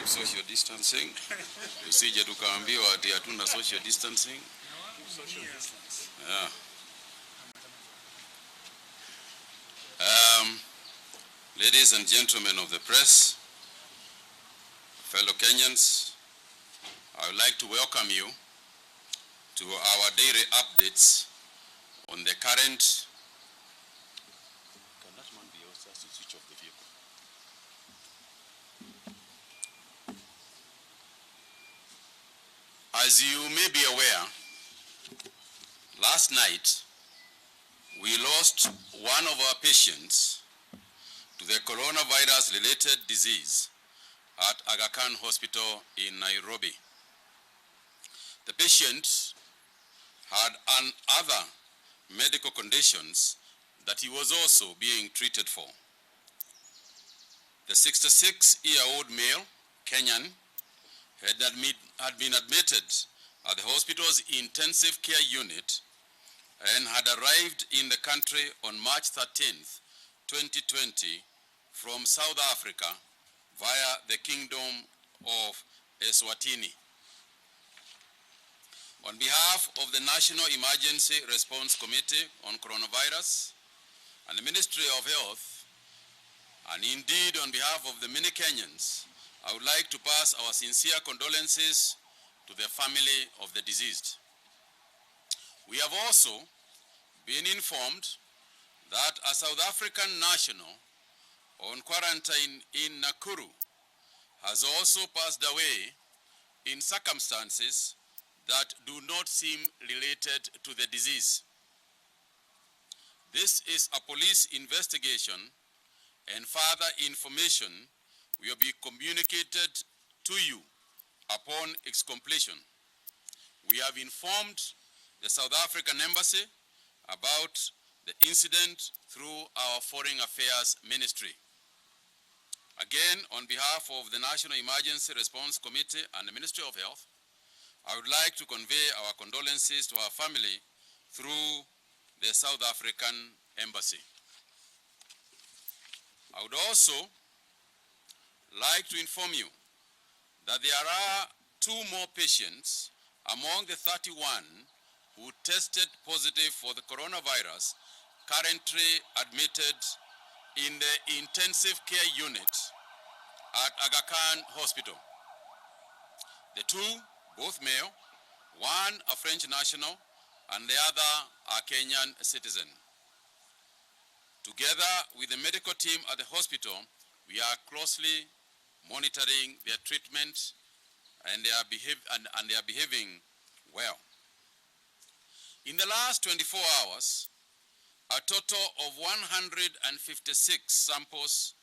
social distancing. Usije tukaambiwa ati hatuna social distancing. Yeah. Ladies and gentlemen of the press, fellow Kenyans, I would like to welcome you to our daily updates on the current. Can that man be asked to switch off the vehicle? As you may be aware, last night we lost one of our patients to the coronavirus-related disease at Aga Khan Hospital in Nairobi. The patient had other medical conditions that he was also being treated for. The 66-year-old male, Kenyan, had been admitted at the hospital's intensive care unit and had arrived in the country on March 13th, 2020 from South Africa via the Kingdom of Eswatini. On behalf of the National Emergency Response Committee on Coronavirus and the Ministry of Health, and indeed on behalf of the many Kenyans, I would like to pass our sincere condolences to the family of the deceased. We have also been informed that a South African national on quarantine in Nakuru has also passed away in circumstances that do not seem related to the disease. This is a police investigation, and further information will be communicated to you upon its completion. We have informed the South African Embassy about the incident through our Foreign Affairs Ministry. Again, on behalf of the National Emergency Response Committee and the Ministry of Health, I would like to convey our condolences to our family through the South African Embassy. I would also like to inform you that there are 2 more patients among the 31 who tested positive for the coronavirus currently admitted in the intensive care unit at Aga Khan Hospital. The 2, both male, one a French national and the other a Kenyan citizen. Together with the medical team at the hospital, we are closely monitoring their treatment and they are behaving well. In the last 24 hours, a total of 156 samples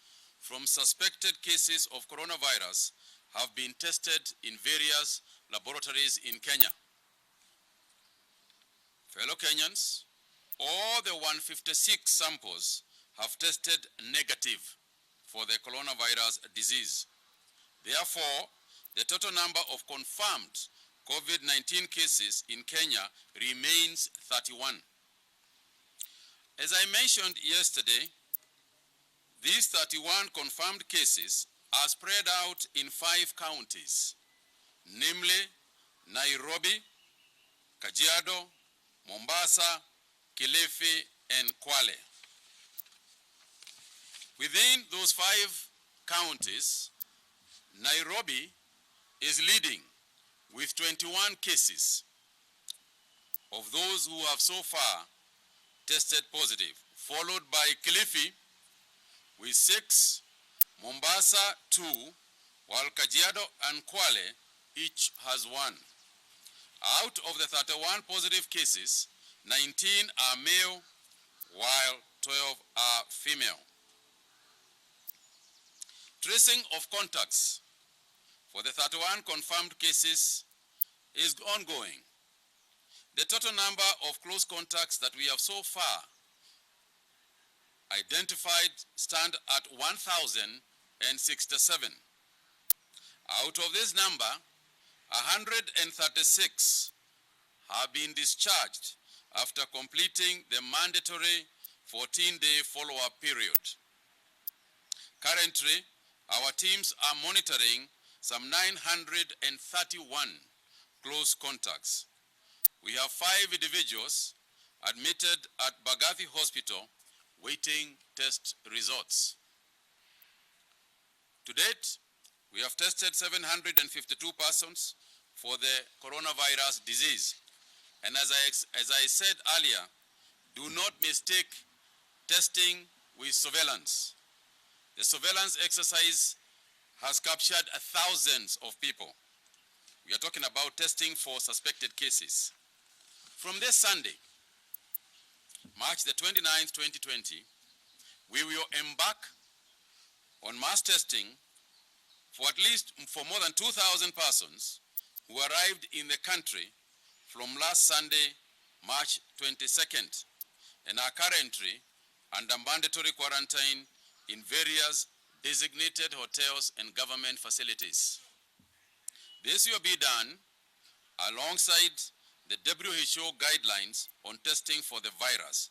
from suspected cases of coronavirus have been tested in various laboratories in Kenya. Fellow Kenyans, all the 156 samples have tested negative for the coronavirus disease. Therefore, the total number of confirmed COVID-19 cases in Kenya remains 31. As I mentioned yesterday, these 31 confirmed cases are spread out in 5 counties, namely Nairobi, Kajiado, Mombasa, Kilifi, and Kwale. Within those 5 counties, Nairobi is leading with 21 cases of those who have so far tested positive, followed by Kilifi with 6, Mombasa 2, while Kajiado and Kwale each has 1. Out of the 31 positive cases, 19 are male, while 12 are female. Tracing of contacts for the 31 confirmed cases is ongoing. The total number of close contacts that we have so far identified stand at 1,067. Out of this number, 136 have been discharged after completing the mandatory 14-day follow-up period. Currently, our teams are monitoring some 931 close contacts. We have 5 individuals admitted at Bagathi Hospital waiting test results. To date, we have tested 752 persons for the coronavirus disease. And as I said earlier, do not mistake testing with surveillance. The surveillance exercise has captured thousands of people. We are talking about testing for suspected cases. From this Sunday, March the 29th, 2020, we will embark on mass testing for more than 2,000 persons who arrived in the country from last Sunday, March 22nd, and are currently under mandatory quarantine in various designated hotels and government facilities. This will be done alongside the WHO guidelines on testing for the virus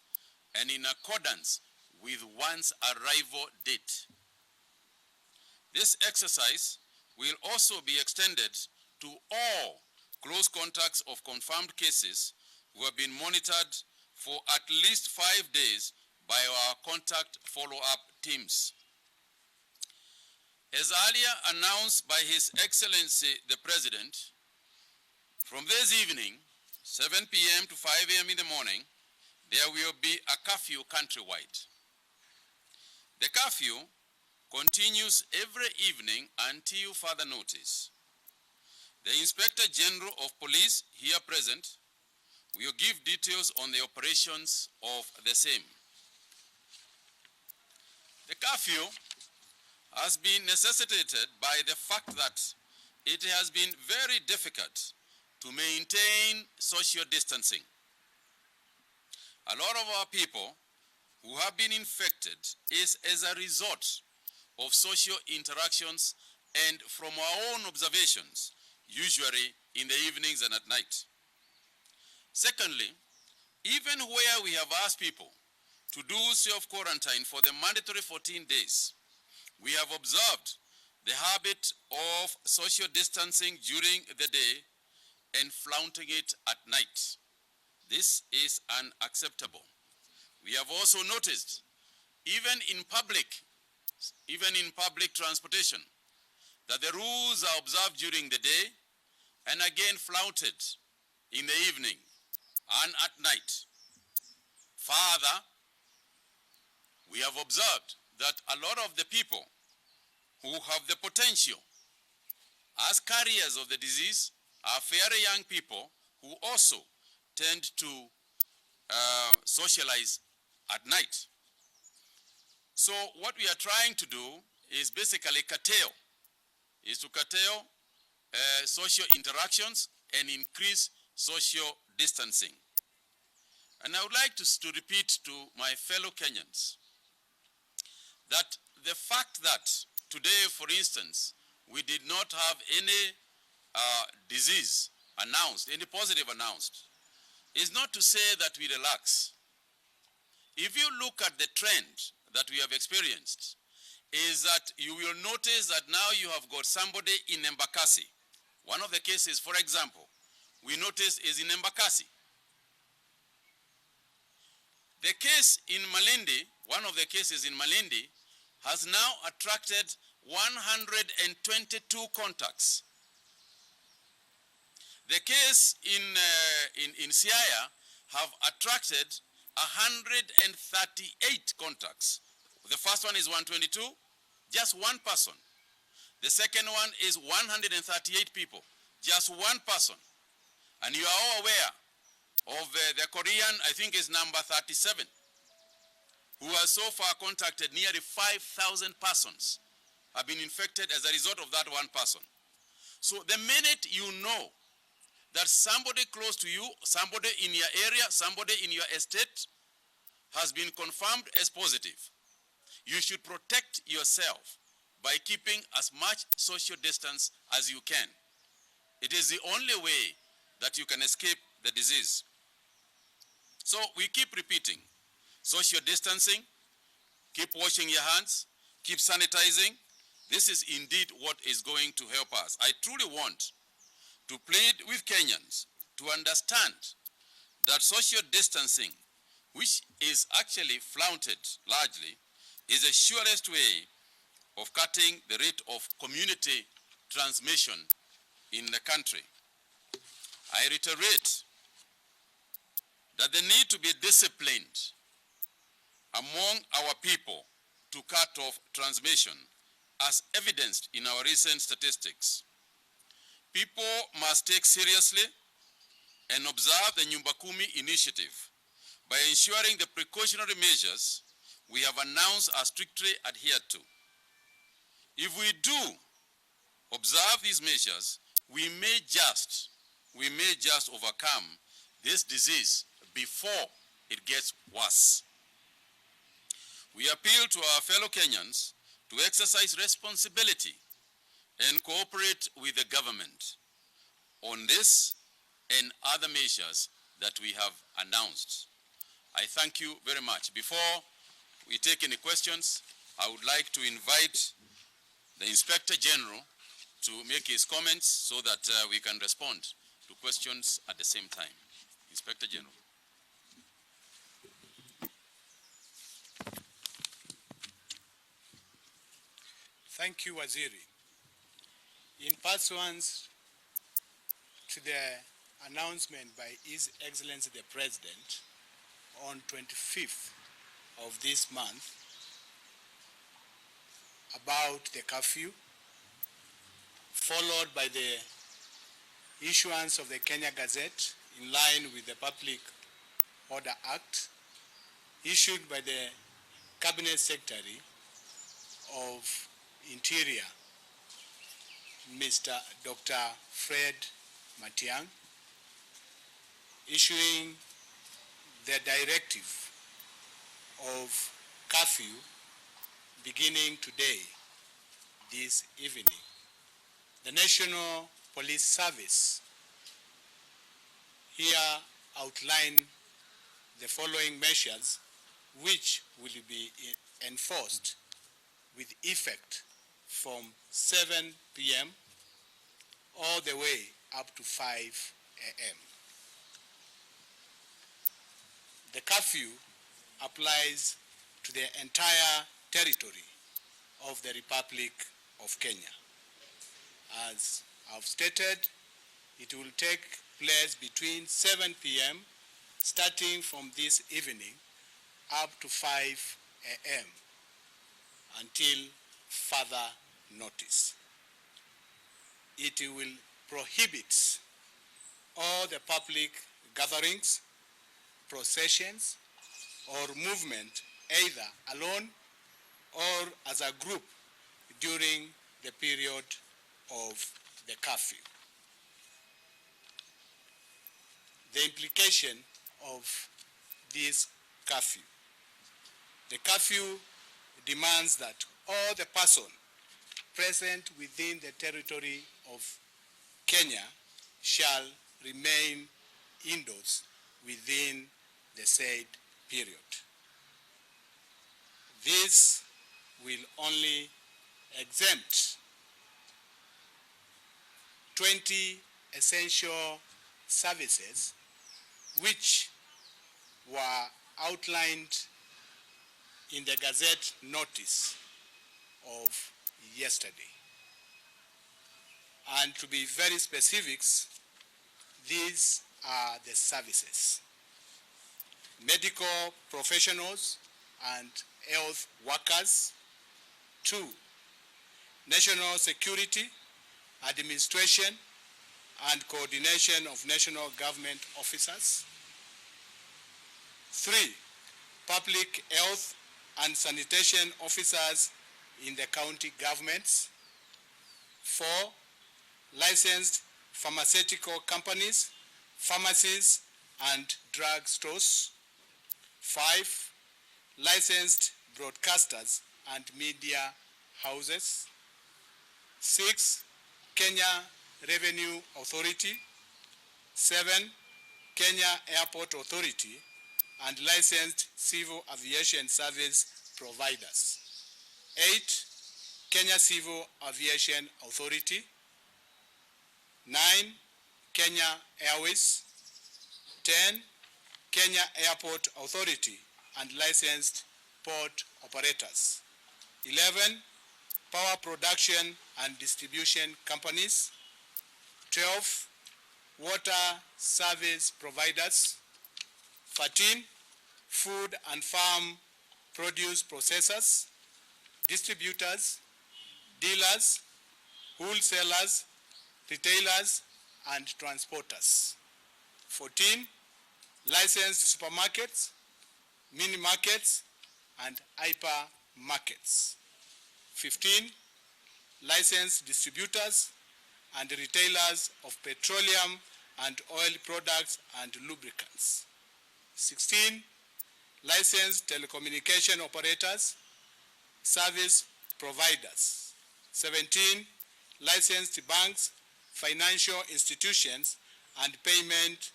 and in accordance with one's arrival date. This exercise will also be extended to all close contacts of confirmed cases who have been monitored for at least 5 days by our contact follow-up teams. As earlier announced by His Excellency the President, from this evening, 7 p.m. to 5 a.m. in the morning, there will be a curfew countrywide. The curfew continues every evening until further notice. The Inspector General of Police, here present, will give details on the operations of the same. The curfew has been necessitated by the fact that it has been very difficult to maintain social distancing. A lot of our people who have been infected is as a result of social interactions and from our own observations, usually in the evenings and at night. Secondly, even where we have asked people to do self-quarantine for the mandatory 14 days, we have observed the habit of social distancing during the day and flaunting it at night. This is unacceptable. We have also noticed, even in public transportation, that the rules are observed during the day and again flouted in the evening and at night. Further, we have observed that a lot of the people who have the potential as carriers of the disease are fairly young people who also tend to socialize at night. So what we are trying to do is basically curtail social interactions and increase social distancing. And I would like to repeat to my fellow Kenyans that the fact that today, for instance, we did not have any disease announced, any positive announced, is not to say that we relax. If you look at the trend that we have experienced, is that you will notice that now you have got somebody in Embakasi. One of the cases, for example, we noticed is in Embakasi. The case in Malindi, one of the cases in Malindi, has now attracted 122 contacts. The case in Siaya have attracted 138 contacts. The first one is 122, just one person. The second one is 138 people, just one person. And you are all aware of the Korean, I think is number 37, who has so far contacted nearly 5,000 persons have been infected as a result of that one person. So the minute you know that somebody close to you, somebody in your area, somebody in your estate has been confirmed as positive, you should protect yourself by keeping as much social distance as you can. It is the only way that you can escape the disease. So we keep repeating, social distancing, keep washing your hands, keep sanitizing. this is indeed what is going to help us. I truly want to plead with Kenyans to understand that social distancing, which is actually flaunted largely, is the surest way of cutting the rate of community transmission in the country. I reiterate that the need to be disciplined among our people to cut off transmission, as evidenced in our recent statistics. People must take seriously and observe the Nyumba Kumi initiative by ensuring the precautionary measures we have announced are strictly adhered to. If we do observe these measures, we may just overcome this disease before it gets worse. We appeal to our fellow Kenyans to exercise responsibility and cooperate with the government on this and other measures that we have announced. I thank you very much. Before we take any questions, I would like to invite the Inspector General to make his comments so that we can respond to questions at the same time. Inspector General. Thank you, Waziri. In pursuance to the announcement by His Excellency the President on 25th of this month about the curfew, followed by the issuance of the Kenya Gazette in line with the Public Order Act, issued by the Cabinet Secretary of Interior, Mr. Dr. Fred Matiang'i, issuing the directive of curfew beginning today, this evening. The National Police Service here outline the following measures which will be enforced with effect from 7 p.m. all the way up to 5 a.m. The curfew applies to the entire territory of the Republic of Kenya. As I've stated, it will take place between 7 p.m. starting from this evening up to 5 a.m. until further notice. It will prohibit all the public gatherings, processions, or movement either alone or as a group during the period of the curfew. The implication of this curfew. The curfew demands that all the person present within the territory of Kenya shall remain indoors within the said period. This will only exempt 20 essential services which were outlined in the Gazette notice of yesterday. And to be very specific, these are the services: medical professionals and health workers. 2, national security, administration, and coordination of national government officers. 3, public health and sanitation officers in the county governments. 4, licensed pharmaceutical companies, pharmacies, and drug stores. 5, licensed broadcasters and media houses. 6, Kenya Revenue Authority. 7, Kenya Airport Authority, and licensed civil aviation service providers. 8, Kenya Civil Aviation Authority. 9, Kenya Airways. 10, Kenya Airport Authority and licensed port operators. 11, power production and distribution companies. 12, water service providers. 13, food and farm produce processors, distributors, dealers, wholesalers, retailers, and transporters. 14, licensed supermarkets, mini markets, and hyper markets. 15, licensed distributors and retailers of petroleum and oil products and lubricants. 16, licensed telecommunication operators, service providers. 17, licensed banks, financial institutions, and payment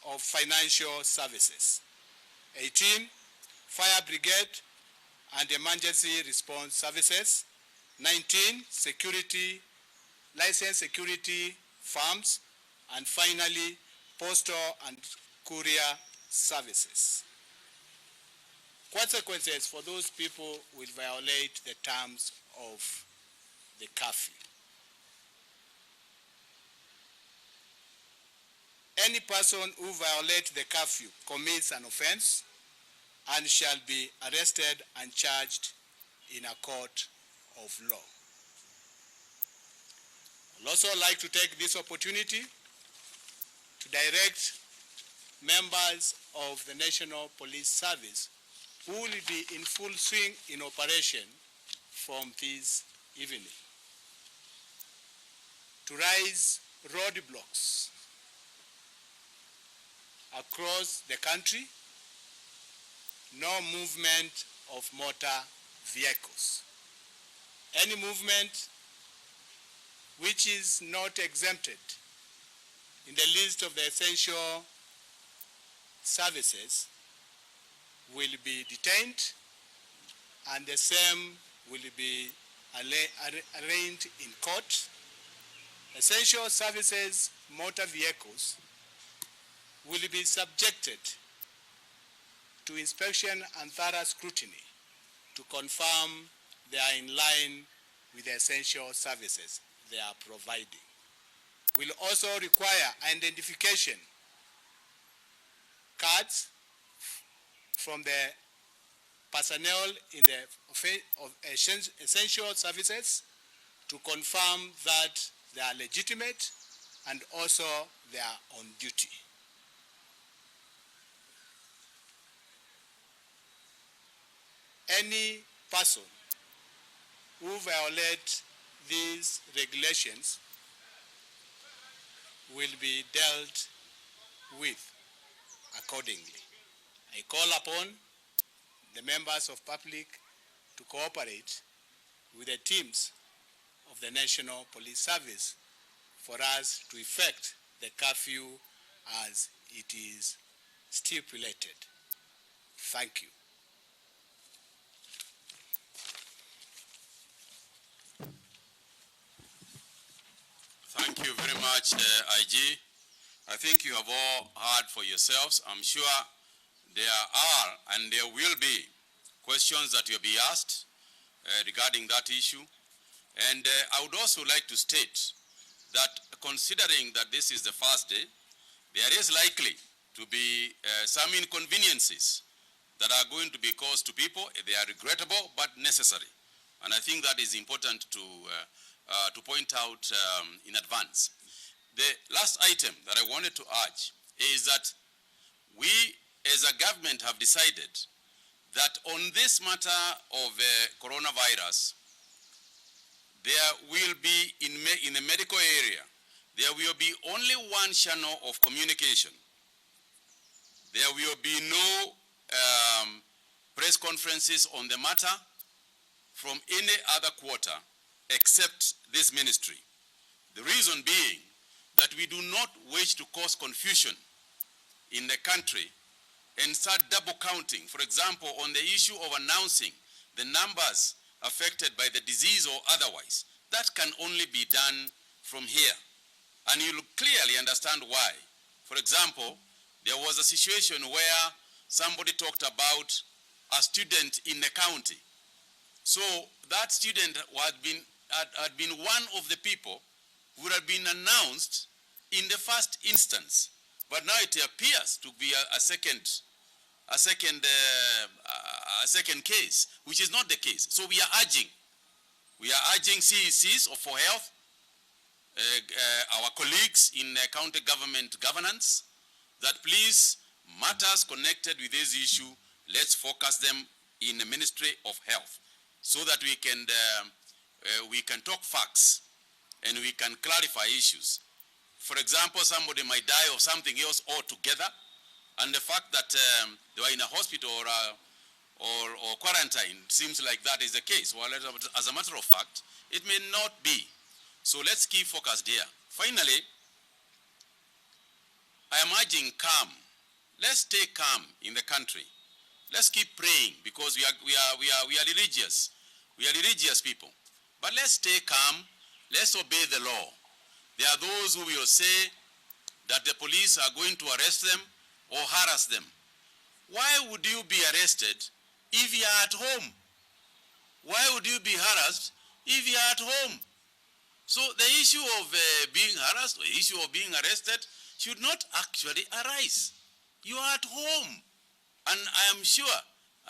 of financial services. 18, fire brigade and emergency response services. 19, licensed security firms, and finally, postal and courier services. Consequences for those people who will violate the terms of the curfew. Any person who violates the curfew commits an offense and shall be arrested and charged in a court of law. I'd also like to take this opportunity to direct members of the National Police Service who will be in full swing in operation from this evening to raise roadblocks across the country. No movement of motor vehicles. Any movement which is not exempted in the list of the essential services will be detained, and the same will be arraigned in court. Essential services motor vehicles will be subjected to inspection and thorough scrutiny to confirm they are in line with the essential services they are providing. Will also require identification cards from the personnel in the essential services to confirm that they are legitimate and also they are on duty. Any person who violates these regulations will be dealt with accordingly. I call upon the members of public to cooperate with the teams of the National Police Service for us to effect the curfew as it is stipulated. Thank you. Thank you very much, IG. I think you have all heard for yourselves. I'm sure there are and there will be questions that you'll be asked regarding that issue. And I would also like to state that considering that this is the first day, there is likely to be some inconveniences that are going to be caused to people. They are regrettable but necessary. And I think that is important to point out in advance. The last item that I wanted to urge is that we as a government have decided that on this matter of coronavirus, there will be, in the medical area, there will be only one channel of communication. There will be no press conferences on the matter from any other quarter except this ministry. The reason being that we do not wish to cause confusion in the country and start double counting. For example, on the issue of announcing the numbers affected by the disease or otherwise. That can only be done from here. And you'll clearly understand why. For example, there was a situation where somebody talked about a student in the county. So that student had been one of the people who would have been announced in the first instance. But now it appears to be a second case, which is not the case. So we are urging CECs for health, our colleagues in county government governance, that please, matters connected with this issue, let's focus them in the Ministry of Health, so that we can talk facts and we can clarify issues. For example, somebody might die of something else altogether, and the fact that they were in a hospital or quarantine seems like that is the case. Well, as a matter of fact, it may not be. So let's keep focused here. Finally, I am urging calm. Let's stay calm in the country. Let's keep praying, because we are religious. We are religious people. But let's stay calm. Let's obey the law. There are those who will say that the police are going to arrest them or harass them. Why would you be arrested if you are at home? Why would you be harassed if you are at home? So the issue of being harassed or the issue of being arrested should not actually arise. You are at home. And I am sure,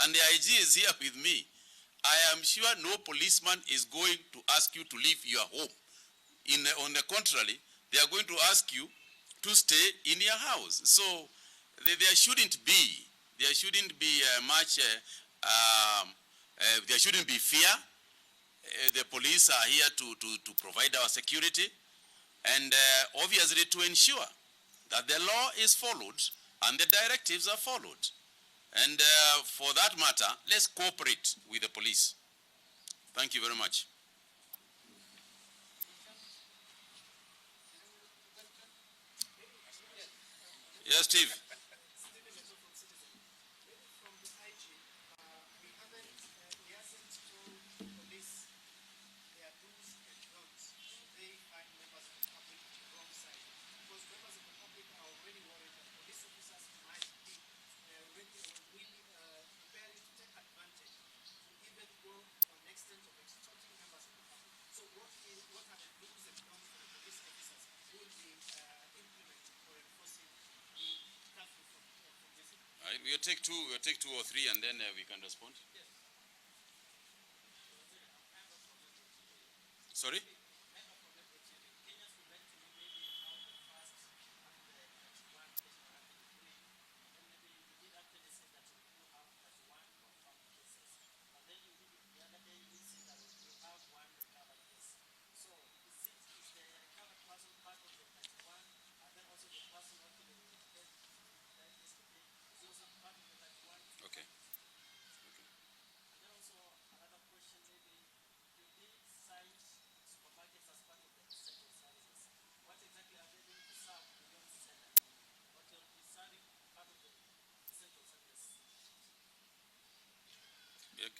and the IG is here with me, I am sure no policeman is going to ask you to leave your home. On the contrary, they are going to ask you to stay in your house. So there shouldn't be much, there shouldn't be fear. The police are here to provide our security, and obviously to ensure that the law is followed and the directives are followed. And for that matter, let's cooperate with the police. Thank you very much. Yes, Steve. We'll take two or three, and then we can respond. Yes. Sorry?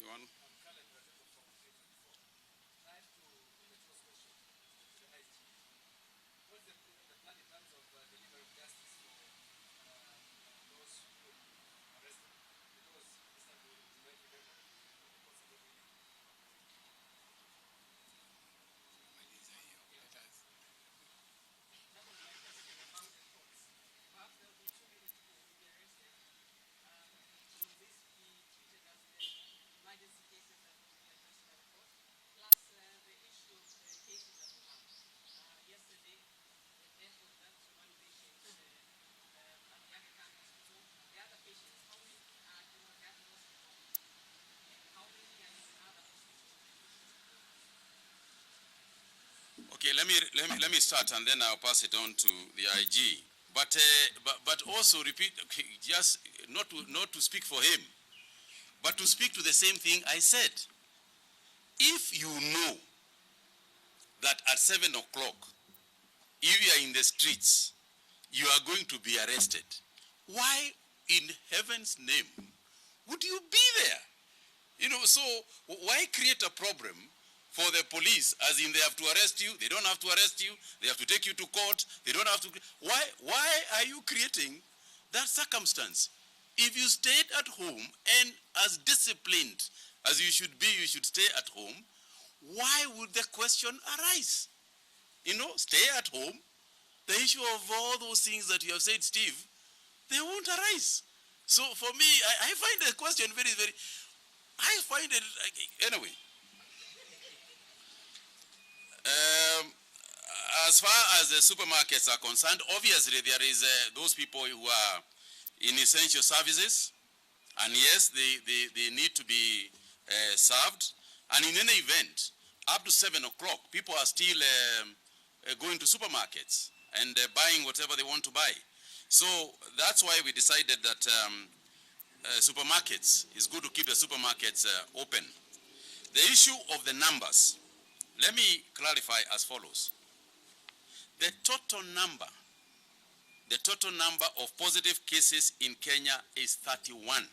One. Okay, let me start, and then I'll pass it on to the IG. But also repeat, just not to speak for him, but to speak to the same thing I said. If you know that at 7 o'clock, if you are in the streets, you are going to be arrested, why in heaven's name would you be there? You know, so why create a problem for the police, as in they have to arrest you, they don't have to arrest you, they have to take you to court, they don't have to... Why are you creating that circumstance? If you stayed at home and as disciplined as you should be, you should stay at home, why would the question arise? You know, stay at home. The issue of all those things that you have said, Steve, they won't arise. So for me, I find the question very, very... I find it... Anyway. As far as the supermarkets are concerned, obviously there is those people who are in essential services, and yes, they need to be served. And in any event, up to 7 o'clock, people are still going to supermarkets and buying whatever they want to buy. So that's why we decided that supermarkets, it's good to keep the supermarkets open. The issue of the numbers, let me clarify as follows. The total number of positive cases in Kenya is 31.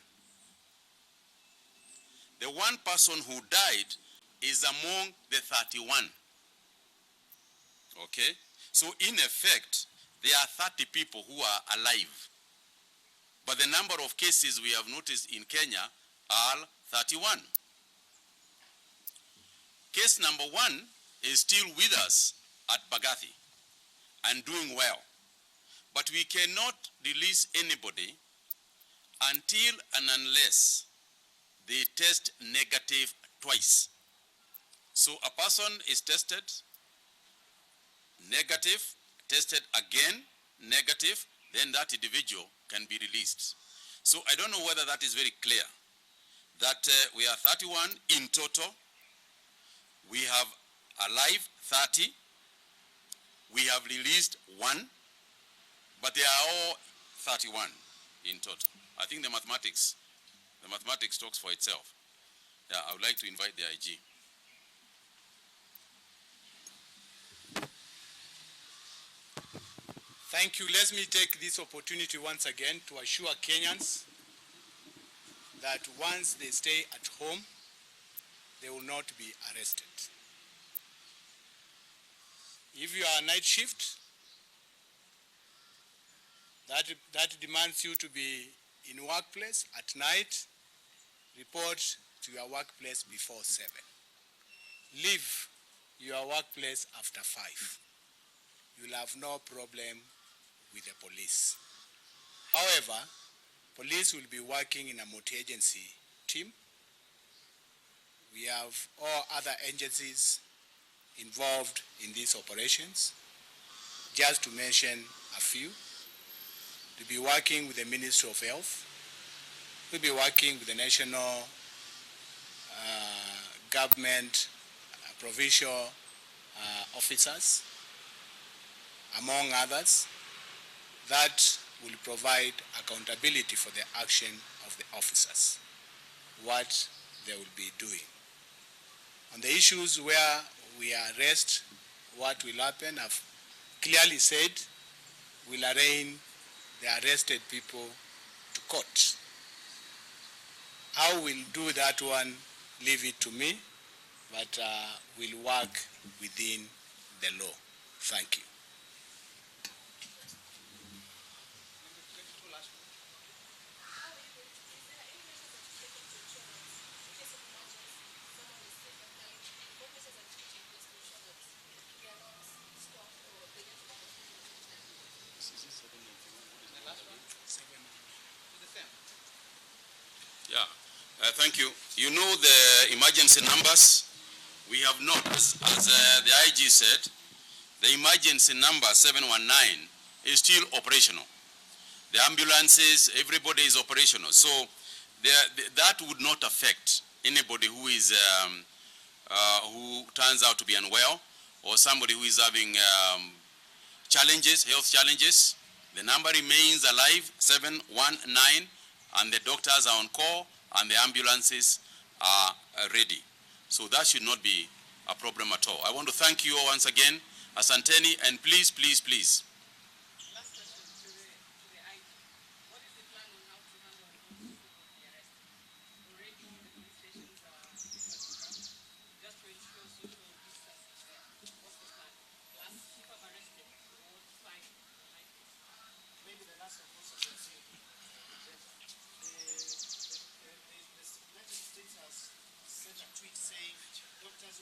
The one person who died is among the 31. Okay? So in effect, there are 30 people who are alive. But the number of cases we have noticed in Kenya are 31. Case number 1 is still with us at Bagathi and doing well. But we cannot release anybody until and unless they test negative twice. So a person is tested negative, tested again negative, then that individual can be released. So I don't know whether that is very clear, that we are 31 in total. We have alive 30. We have released 1, but they are all 31 in total. I think the mathematics talks for itself. Yeah, I would like to invite the IG. Thank you. Let me take this opportunity once again to assure Kenyans that once they stay at home, they will not be arrested. If you are night shift, that demands you to be in workplace at night, report to your workplace before 7. Leave your workplace after 5. You'll have no problem with the police. However, police will be working in a multi-agency team. We have all other agencies involved in these operations. Just to mention a few, to be working with the Ministry of Health, we'll be working with the national government provincial officers, among others, that will provide accountability for the action of the officers, what they will be doing. On the issues where we arrest, what will happen, I've clearly said, we'll arraign the arrested people to court. How we'll do that one, leave it to me, but we'll work within the law. Thank you. Yeah, thank you. You know the emergency numbers. We have not, as the IG said, the emergency number 719 is still operational. The ambulances, everybody is operational. So that would not affect anybody who is who turns out to be unwell, or somebody who is having challenges, health challenges. The number remains alive, 719, and the doctors are on call, and the ambulances are ready. So that should not be a problem at all. I want to thank you all once again, Asanteni, and please, please, please. Last question to the IG. What is the plan on how to handle those who will be arrested? Already the police stations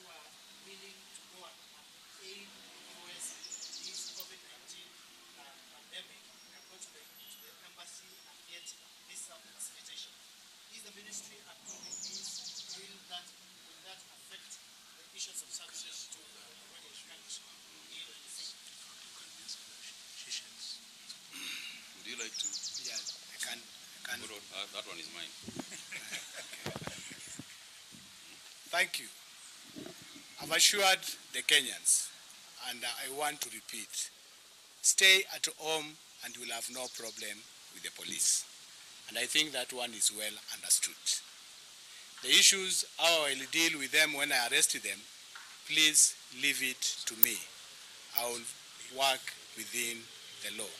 who are willing to go and aid US this COVID-19 pandemic and go to the embassy and get visa facilitation. Is the ministry approving this? Will that affect the issues of services to the British country? Would you like to? Yeah, I can. That one is mine. Thank you. I've assured the Kenyans, and I want to repeat, stay at home and you will have no problem with the police. And I think that one is well understood. The issues, how I will deal with them when I arrest them, please leave it to me. I will work within the law.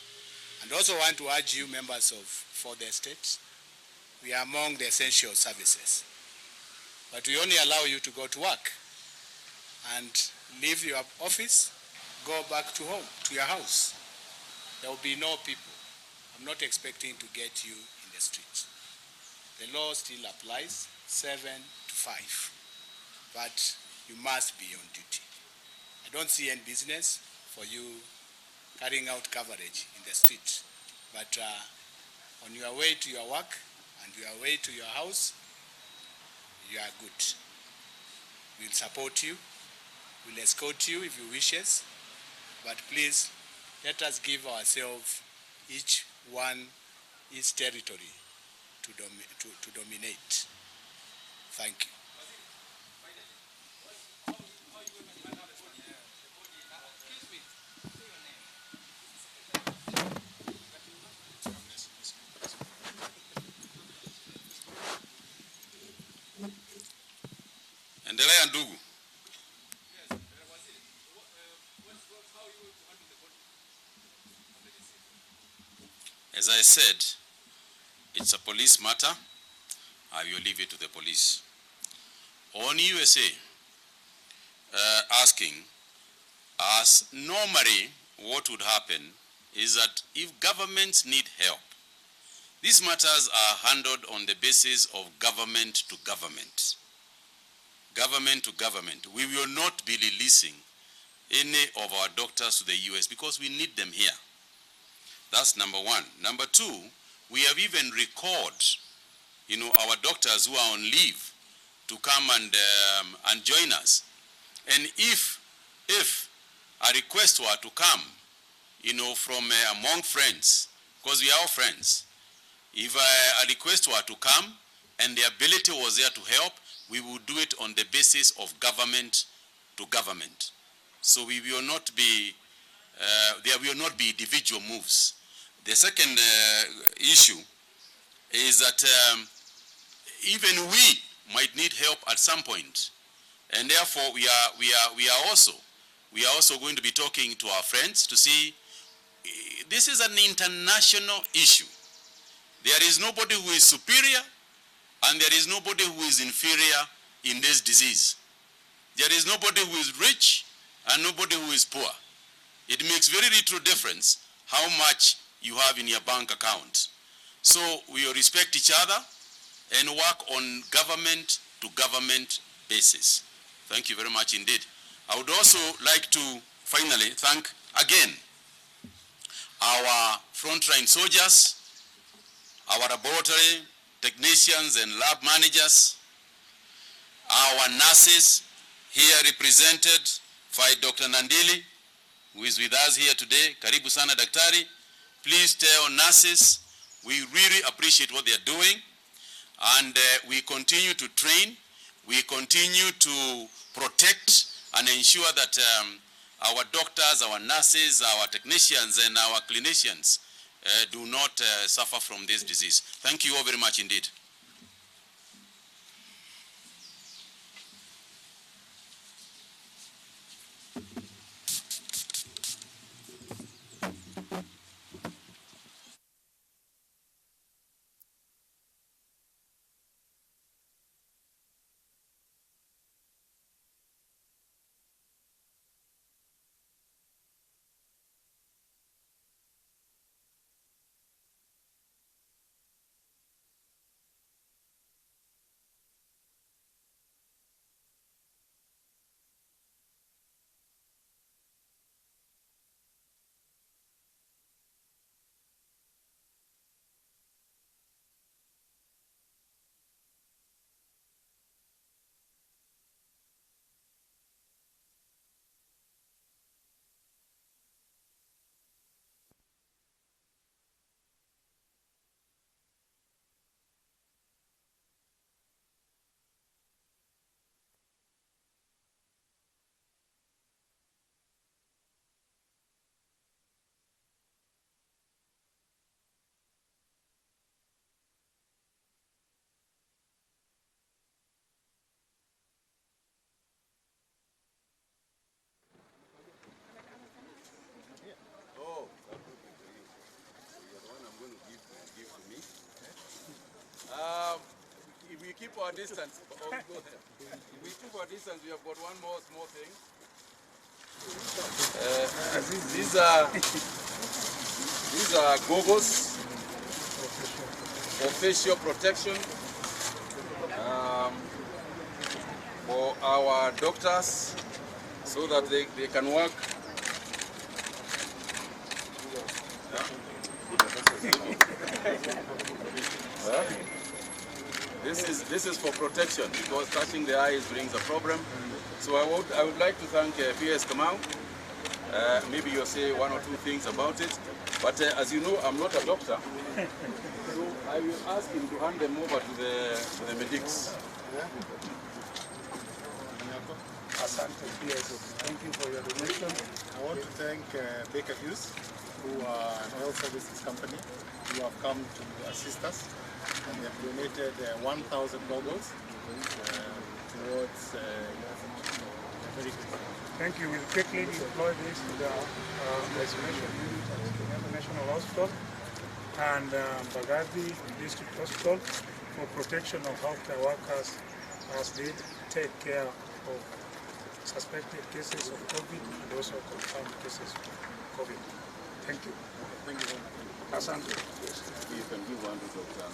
And also want to urge you, members of the estate, we are among the essential services. But we only allow you to go to work and leave your office, go back to home, to your house. There will be no people. I'm not expecting to get you in the street. The law still applies, 7 to 5. But you must be on duty. I don't see any business for you carrying out coverage in the street. But on your way to your work and your way to your house, you are good. We'll support you. We'll escort you if you wishes. But please, let us give ourselves each one its territory to dominate. Thank you. Endelea ndugu. As I said, it's a police matter. I will leave it to the police. On USA, asking us, normally what would happen is that if governments need help, these matters are handled on the basis of government to government. Government to government. We will not be releasing any of our doctors to the US because we need them here. That's number one. Number two, we have even recalled, our doctors who are on leave to come and join us. And if a request were to come, from among friends, because we are all friends, if a request were to come and the ability was there to help, we will do it on the basis of government to government. So we will not be, there will not be individual moves. The second issue is that even we might need help at some point, and therefore we are also going to be talking to our friends to see. This is an international issue. There is nobody who is superior, and there is nobody who is inferior in this disease. There is nobody who is rich and nobody who is poor. It makes very little difference how much you have in your bank account. So we will respect each other and work on government to government basis. Thank you very much indeed. I would also like to finally thank again our frontline soldiers, our laboratory technicians and lab managers, our nurses here represented by Dr. Nandili, who is with us here today. Karibu sana daktari. Please tell nurses we really appreciate what they are doing, and we continue to train, we continue to protect and ensure that our doctors, our nurses, our technicians and our clinicians do not suffer from this disease. Thank you all very much indeed. our distance. Oh, we go there. We keep our distance. We have got one more small thing. These are goggles for facial protection for our doctors so that they can work. This is for protection because touching the eyes brings a problem. So I would like to thank PS Kamau. Maybe you'll say one or two things about it, but as you know, I'm not a doctor, so I will ask him to hand them over to the medics. Asante, PS. Thank you for your donation. I want to thank Baker Hughes, who are an oil services company, who have come to assist us, and they have donated 1,000 goggles towards very good. Thank you. We'll quickly deploy this to the isolation unit at the National Hospital and Bagadi District Hospital for protection of healthcare workers as they take care of suspected cases of COVID and also confirmed cases of COVID. Thank you. Thank you very much. Asante. You can give one to Dr.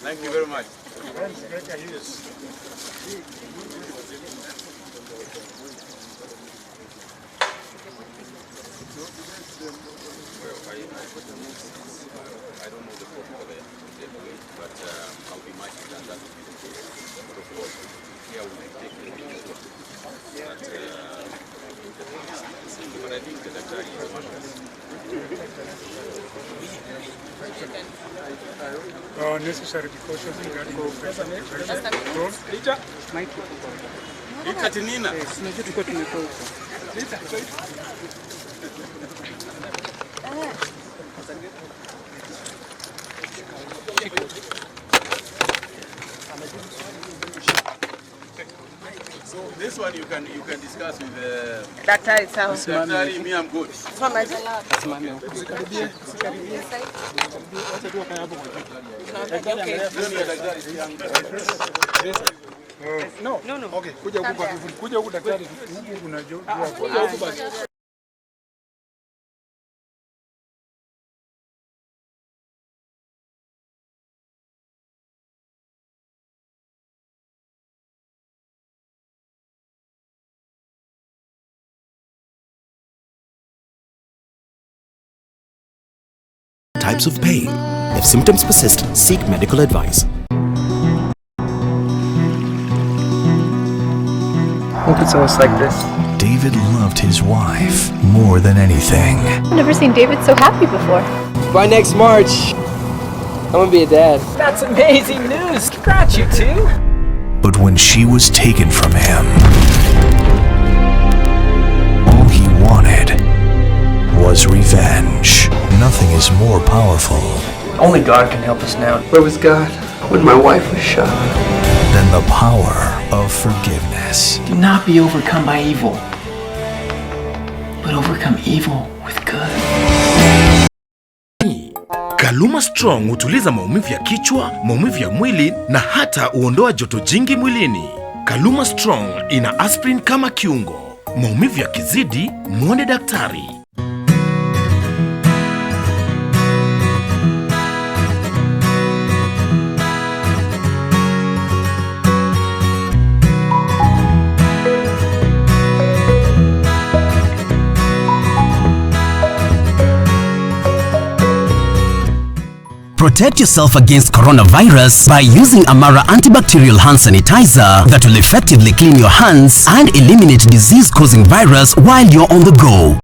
Thank you very much. Thanks, Baker Hughes. Well, I don't know the protocol there, but I'll be mindful that that will be the case. But of course, here we may take the picture. But I think the doctor is one. Necessary precautions regarding infection control. So this one you can discuss with Daktari sawa. Daktari. Me, I'm good. No. Okay, kuja huku daktari. Huku unajua. Kuja huku basi. Types of pain. If symptoms persist, seek medical advice. Hope it's always like this. David loved his wife more than anything. I've never seen David so happy before. By next March, I'm gonna be a dad. That's amazing news. Congrats, you two. But when she was taken from him, all he wanted was revenge. Nothing is more powerful. Only God can help us now. Where was God when my wife was shot? Than the power of forgiveness. Do not be overcome by evil, but overcome evil with good. Kaluma Strong hutuliza maumivu ya kichwa, maumivu ya mwili na hata huondoa joto jingi mwilini. Kaluma Strong ina aspirin kama kiungo. Maumivu yakizidi, muone daktari. Protect yourself against coronavirus by using Amara antibacterial hand sanitizer that will effectively clean your hands and eliminate disease-causing virus while you're on the go.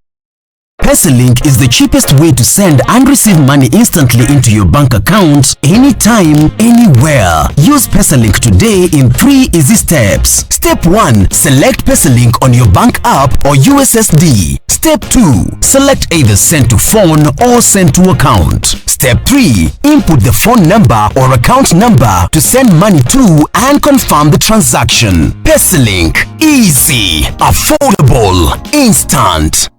PesaLink is the cheapest way to send and receive money instantly into your bank account anytime, anywhere. Use PesaLink today in 3 easy steps. Step 1. Select PesaLink on your bank app or USSD. Step 2. Select either send to phone or send to account. Step 3. Input the phone number or account number to send money to and confirm the transaction. PesaLink. Easy, affordable, instant.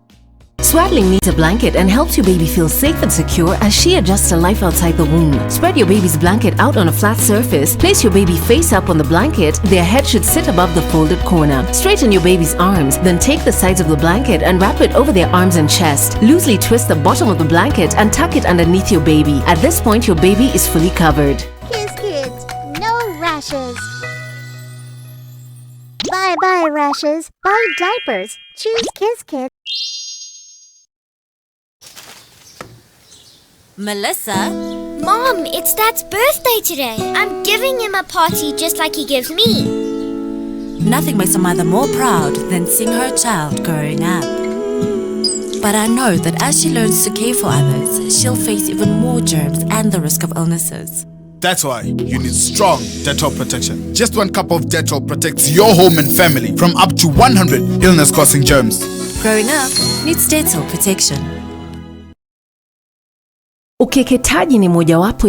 Swaddling needs a blanket and helps your baby feel safe and secure as she adjusts to life outside the womb. Spread your baby's blanket out on a flat surface. Place your baby face up on the blanket. Their head should sit above the folded corner. Straighten your baby's arms, then take the sides of the blanket and wrap it over their arms and chest. Loosely twist the bottom of the blanket and tuck it underneath your baby. At this point, your baby is fully covered. Kids, no rashes. Bye-bye rashes. Buy diapers. Choose Kids. Melissa? Mom, it's Dad's birthday today. I'm giving him a party just like he gives me. Nothing makes a mother more proud than seeing her child growing up. But I know that as she learns to care for others, she'll face even more germs and the risk of illnesses. That's why you need strong Dettol protection. Just 1 cup of Dettol protects your home and family from up to 100 illness-causing germs. Growing up needs Dettol protection. Ukeketaji ni mojawapo ya